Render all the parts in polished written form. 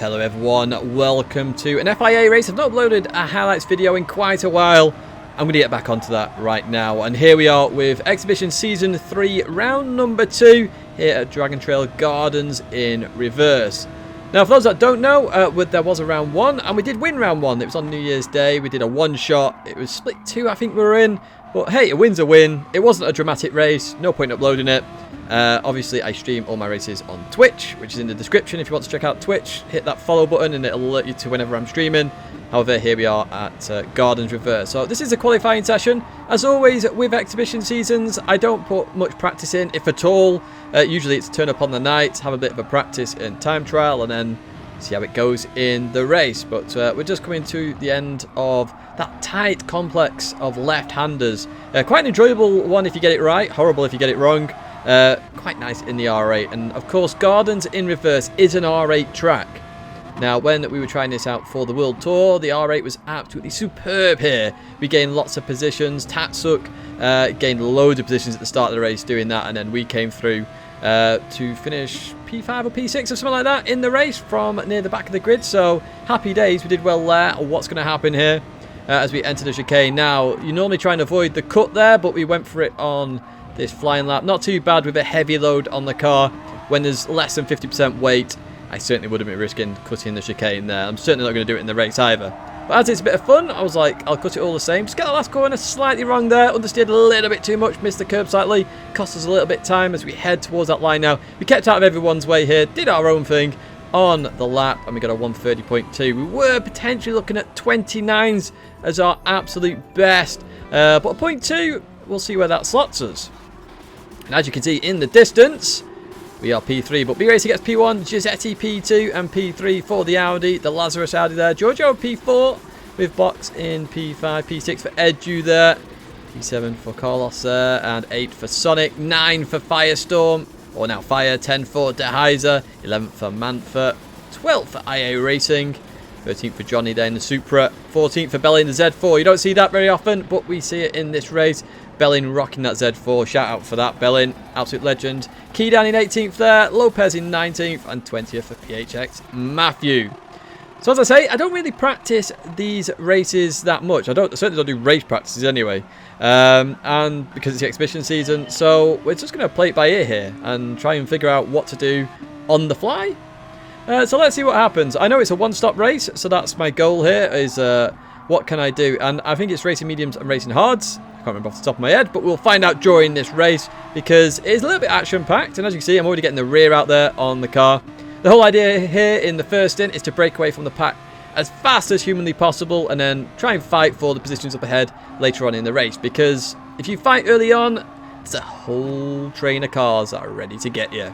Hello everyone, welcome to an FIA race. I've not uploaded a highlights video in quite a while. I'm going to get back onto that right now. And here we are with Exhibition Season 3, round number 2, here at Dragon Trail Gardens in reverse. Now, for those that don't know, there was a round 1, and we did win round 1. It was on New Year's Day. We did a one-shot. It was split 2, I think we were in. But hey, a win's a win. It wasn't a dramatic race. No point uploading it. Obviously, I stream all my races on Twitch, which is in the description. If you want to check out Twitch, hit that follow button and it'll alert you to whenever I'm streaming. However, here we are at Gardens Reverse. So this is a qualifying session. As always, with exhibition seasons, I don't put much practice in, if at all. Usually it's turn up on the night, have a bit of a practice in time trial, and then see how it goes in the race. But we're just coming to the end of that tight complex of left-handers. Quite an enjoyable one if you get it right, horrible if you get it wrong. Quite nice in the R8, and of course Gardens in reverse is an R8 track. Now, when we were trying this out for the World Tour, the R8 was absolutely superb here. We gained lots of positions. Tatsuk gained loads of positions at the start of the race doing that, and then we came through to finish P5 or P6 or something like that in the race from near the back of the grid. So happy days, we did well there. What's going to happen here as we enter the chicane? Now, you normally try and avoid the cut there, but we went for it on this flying lap. Not too bad with a heavy load on the car. When there's less than 50% weight, I certainly wouldn't be risking cutting the chicane there. I'm certainly not going to do it in the race either. But as it's a bit of fun, I was like, I'll cut it all the same. Just get the last corner slightly wrong there. Understeered a little bit too much. Missed the curb slightly. Cost us a little bit of time as we head towards that line now. We kept out of everyone's way here. Did our own thing on the lap. And we got a 1:30.2. We were potentially looking at 29s as our absolute best. But a 0.2, we'll see where that slots us. And as you can see in the distance, we are P3, but B-Racer gets P1, Giuseppe P2, and P3 for the Audi, the Lazarus Audi there. Giorgio P4, with Box in P5, P6 for Edu there, P7 for Carlos there, and 8 for Sonic, 9 for Firestorm, or now Fire, 10 for De Heiser, 11 for Mantha, 12 for IA Racing, 13th for Johnny there in the Supra, 14th for Belly in the Z4. You don't see that very often, but we see it in this race. Bellin rocking that Z4. Shout out for that, Bellin. Absolute legend. Key down in 18th there. Lopez in 19th. And 20th for PHX Matthew. So as I say, I don't really practice these races that much. I certainly don't do race practices anyway. And because it's the exhibition season. So we're just going to play it by ear here. And try and figure out what to do on the fly. So let's see what happens. I know it's a one-stop race. So that's my goal here is what can I do? And I think it's racing mediums and racing hards. I can't remember off the top of my head, but we'll find out during this race because it is a little bit action-packed, and as you can see, I'm already getting the rear out there on the car. The whole idea here in the first stint is to break away from the pack as fast as humanly possible and then try and fight for the positions up ahead later on in the race, because if you fight early on, there's a whole train of cars that are ready to get you.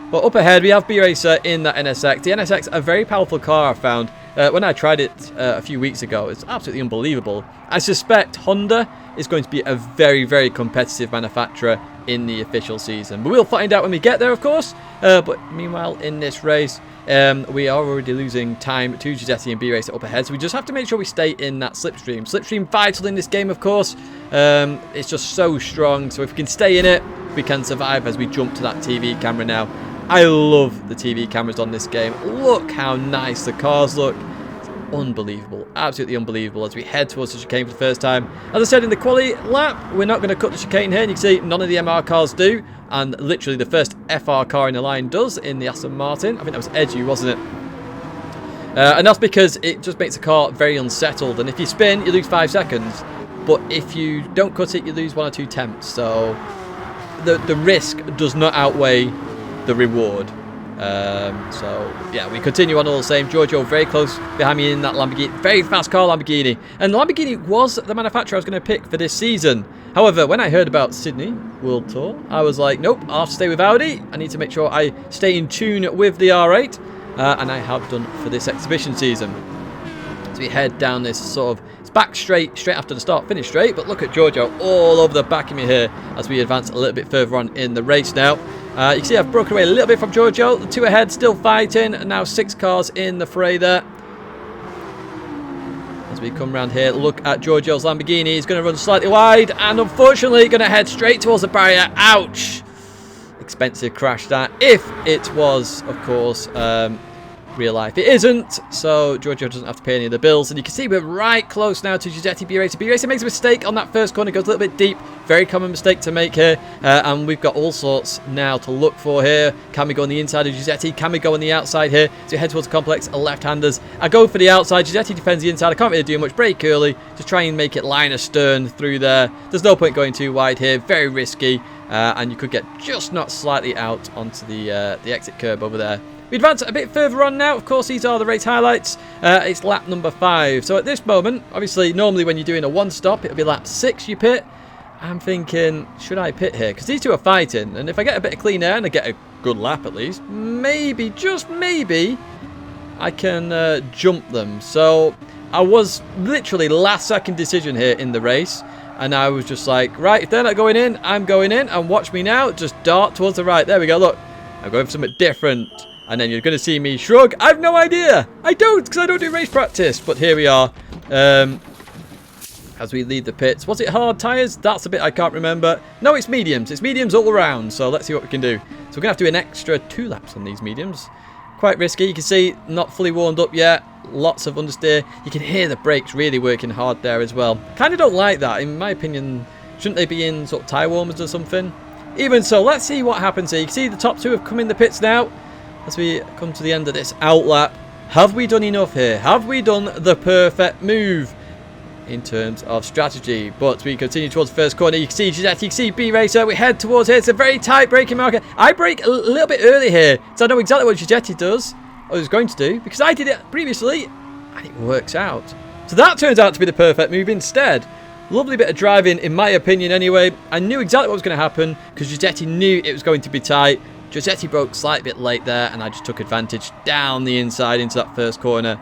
But up ahead, we have B-Racer in that NSX. The NSX, a very powerful car I found. When I tried it a few weeks ago, it's absolutely unbelievable. I suspect Honda is going to be a very, very competitive manufacturer in the official season. But we'll find out when we get there, of course. But meanwhile, in this race, we are already losing time to Giuseppe and B-Racer up ahead. So we just have to make sure we stay in that slipstream. Slipstream vital in this game, of course. It's just so strong. So if we can stay in it, we can survive as we jump to that TV camera now. I love the TV cameras on this game. Look how nice the cars look. It's unbelievable. Absolutely unbelievable as we head towards the chicane for the first time. As I said in the quali lap, we're not going to cut the chicane here. And you can see none of the MR cars do. And literally the first FR car in the line does in the Aston Martin. I think that was Edu, wasn't it? And that's because it just makes the car very unsettled. And if you spin, you lose 5 seconds. But if you don't cut it, you lose 1 or 2 tenths. So the risk does not outweigh the reward. So yeah, we continue on all the same. Giorgio very close behind me in that Lamborghini, very fast car Lamborghini, and the Lamborghini was the manufacturer I was going to pick for this season. However, when I heard about Tidgney World Tour, I was like, nope, I'll have to stay with Audi. I need to make sure I stay in tune with the R8, and I have done for this exhibition season. So we head down this sort of, it's back straight after the start, finish straight, but look at Giorgio all over the back of me here as we advance a little bit further on in the race now. You can see I've broken away a little bit from Giorgio. The 2 ahead still fighting, and now 6 cars in the fray there. As we come around here, look at Giorgio's Lamborghini. He's going to run slightly wide, and unfortunately going to head straight towards the barrier. Ouch! Expensive crash that. If it was, of course, real life it isn't, so Giorgio doesn't have to pay any of the bills. And you can see we're right close now to Giuseppe B Racer. B Racer makes a mistake on that first corner, goes a little bit deep, very common mistake to make here, and we've got all sorts now to look for here. Can we go on the inside of Giuseppe? Can we go on the outside here? So we head towards the complex, left-handers. I go for the outside, Giuseppe defends the inside. I can't really do much, break early to try and make it line astern through there. There's no point going too wide here, very risky, and you could get just not slightly out onto the exit curb over there. We advance a bit further on now. Of course, these are the race highlights. It's lap number 5. So at this moment, obviously, normally when you're doing a one-stop, it'll be lap 6 you pit. I'm thinking, should I pit here? Because these two are fighting. And if I get a bit of clean air and I get a good lap at least, maybe, just maybe, I can jump them. So I was literally last-second decision here in the race. And I was just like, right, if they're not going in, I'm going in. And watch me now, just dart towards the right. There we go, look. I'm going for something different. And then you're going to see me shrug. I have no idea. I don't, because I don't do race practice. But here we are. As we leave the pits. Was it hard tyres? That's a bit I can't remember. No, it's mediums. It's mediums all around. So let's see what we can do. So we're going to have to do an extra 2 laps on these mediums. Quite risky. You can see not fully warmed up yet. Lots of understeer. You can hear the brakes really working hard there as well. Kind of don't like that. In my opinion, shouldn't they be in sort of tyre warmers or something? Even so, let's see what happens here. You can see the top 2 have come in the pits now. As we come to the end of this outlap, have we done enough here? Have we done the perfect move in terms of strategy? But we continue towards the first corner. You can see Giuseppe, you can see B Racer. We head towards here. It's a very tight braking marker. I brake a little bit early here, so I know exactly what Giuseppe does, or is going to do, because I did it previously, and it works out. So that turns out to be the perfect move instead. Lovely bit of driving, in my opinion anyway. I knew exactly what was going to happen, because Giuseppe knew it was going to be tight. Giuseppe broke slightly bit late there, and I just took advantage down the inside into that first corner.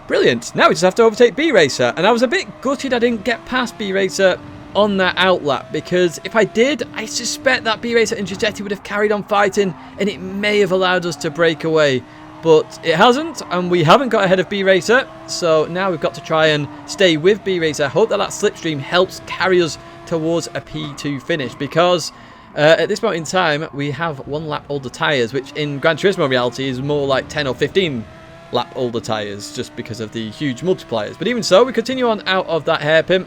Brilliant. Now we just have to overtake B Racer, and I was a bit gutted I didn't get past B Racer on that outlap, because if I did, I suspect that B Racer and Giuseppe would have carried on fighting, and it may have allowed us to break away. But it hasn't, and we haven't got ahead of B Racer, so now we've got to try and stay with B Racer. I hope that slipstream helps carry us towards a P2 finish, because at this point in time, we have 1 lap older tyres, which in Gran Turismo reality is more like 10 or 15 lap older tyres, just because of the huge multipliers. But even so, we continue on out of that hairpin.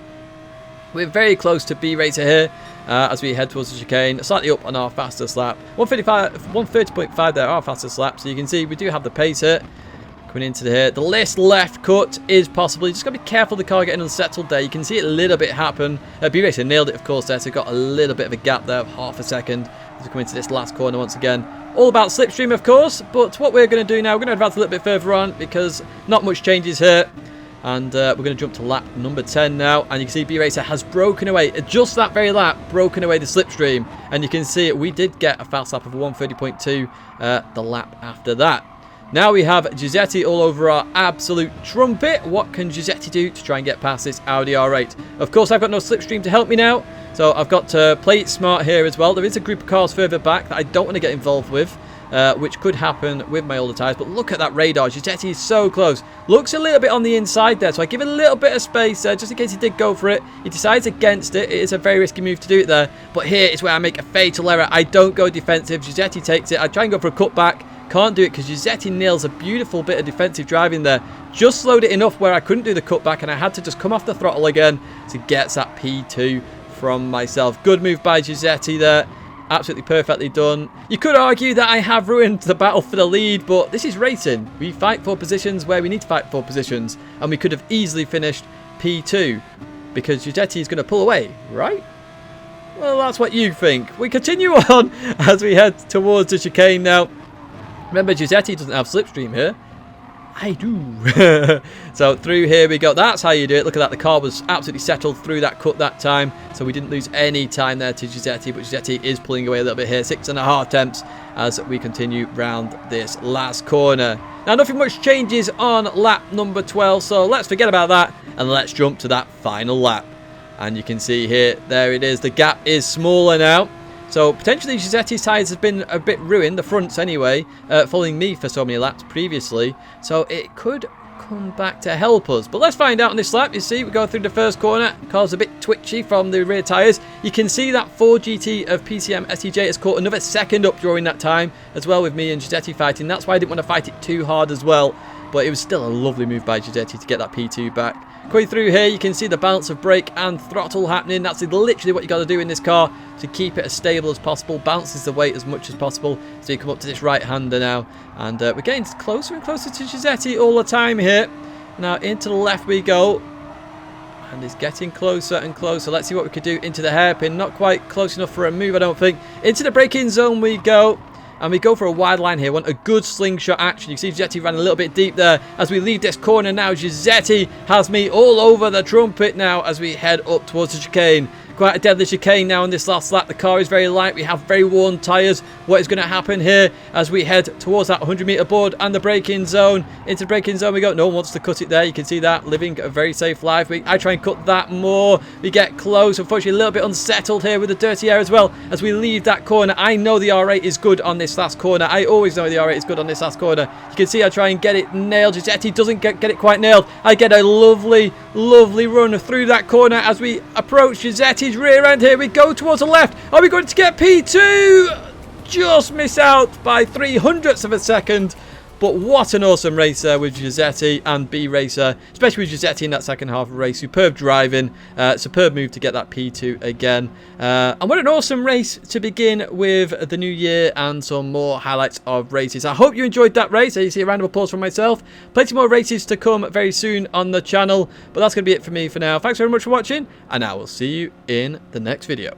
We're very close to B Racer here as we head towards the chicane, slightly up on our fastest lap. 130.5 there, our fastest lap, so you can see we do have the pace here. Coming into here, the left cut is possible. You just got to be careful of the car getting unsettled there. You can see it a little bit happen. B Racer nailed it, of course, there, so got a little bit of a gap there of half a second as we come into this last corner once again. All about slipstream, of course, but what we're going to do now, we're going to advance a little bit further on because not much changes here. And we're going to jump to lap number 10 now, and you can see B Racer has broken away, just that very lap, broken away the slipstream. And you can see we did get a fast lap of 130.2 the lap after that. Now we have Giuseppe all over our absolute trumpet. What can Giuseppe do to try and get past this Audi R8? Of course, I've got no slipstream to help me now, so I've got to play it smart here as well. There is a group of cars further back that I don't want to get involved with, which could happen with my older tyres. But look at that radar. Giuseppe is so close. Looks a little bit on the inside there, so I give it a little bit of space there just in case he did go for it. He decides against it. It is a very risky move to do it there. But here is where I make a fatal error. I don't go defensive. Giuseppe takes it. I try and go for a cutback. Can't do it because Giuseppe nails a beautiful bit of defensive driving there. Just slowed it enough where I couldn't do the cutback, and I had to just come off the throttle again to get that P2 from myself. Good move by Giuseppe there. Absolutely perfectly done. You could argue that I have ruined the battle for the lead, but this is racing. We fight for positions where we need to fight for positions, and we could have easily finished P2 because Giuseppe is going to pull away, right? Well, that's what you think. We continue on as we head towards the chicane now. Remember, Giuseppe doesn't have slipstream here. I do. So through here we go. That's how you do it. Look at that. The car was absolutely settled through that cut that time. So we didn't lose any time there to Giuseppe. But Giuseppe is pulling away a little bit here. 6.5 tenths as we continue round this last corner. Now, nothing much changes on lap number 12. So let's forget about that. And let's jump to that final lap. And you can see here, there it is. The gap is smaller now. So potentially Giuseppe's tyres have been a bit ruined, the fronts anyway, following me for so many laps previously. So it could come back to help us. But let's find out on this lap. You see, we go through the first corner. Car's a bit twitchy from the rear tyres. You can see that Ford GT of PCM STJ has caught another second up during that time as well, with me and Giuseppe fighting. That's why I didn't want to fight it too hard as well, but it was still a lovely move by Giuseppe to get that P2 back. Going through here, you can see the balance of brake and throttle happening. That's literally what you got to do in this car to keep it as stable as possible. Bounces the weight as much as possible. So you come up to this right-hander now, and we're getting closer and closer to Giuseppe all the time here. Now into the left we go, and it's getting closer and closer. Let's see what we could do into the hairpin. Not quite close enough for a move, I don't think. Into the braking zone we go. And we go for a wide line here. Want a good slingshot action. You can see Giuseppe ran a little bit deep there. As we leave this corner now, Giuseppe has me all over the trumpet now as we head up towards the chicane. Quite a deadly chicane now in this last lap. The car is very light. We have very worn tyres. What is going to happen here as we head towards that 100-metre board and the braking zone? Into the braking zone we go. No one wants to cut it there. You can see that. Living a very safe life. I try and cut that more. We get close. Unfortunately, a little bit unsettled here with the dirty air as well as we leave that corner. I know the R8 is good on this last corner. I always know the R8 is good on this last corner. You can see I try and get it nailed. Giuseppe doesn't get it quite nailed. I get a lovely, lovely run through that corner as we approach Giuseppe's rear end. Here we go towards the left. Are we going to get P2? Just miss out by 300ths of a second. But what an awesome race there with Giuseppe and B Racer, especially with Giuseppe in that second half of the race. Superb driving, superb move to get that P2 again. And what an awesome race to begin with the new year and some more highlights of races. I hope you enjoyed that race. As you see, a round of applause from myself. Plenty more races to come very soon on the channel. But that's going to be it for me for now. Thanks very much for watching, and I will see you in the next video.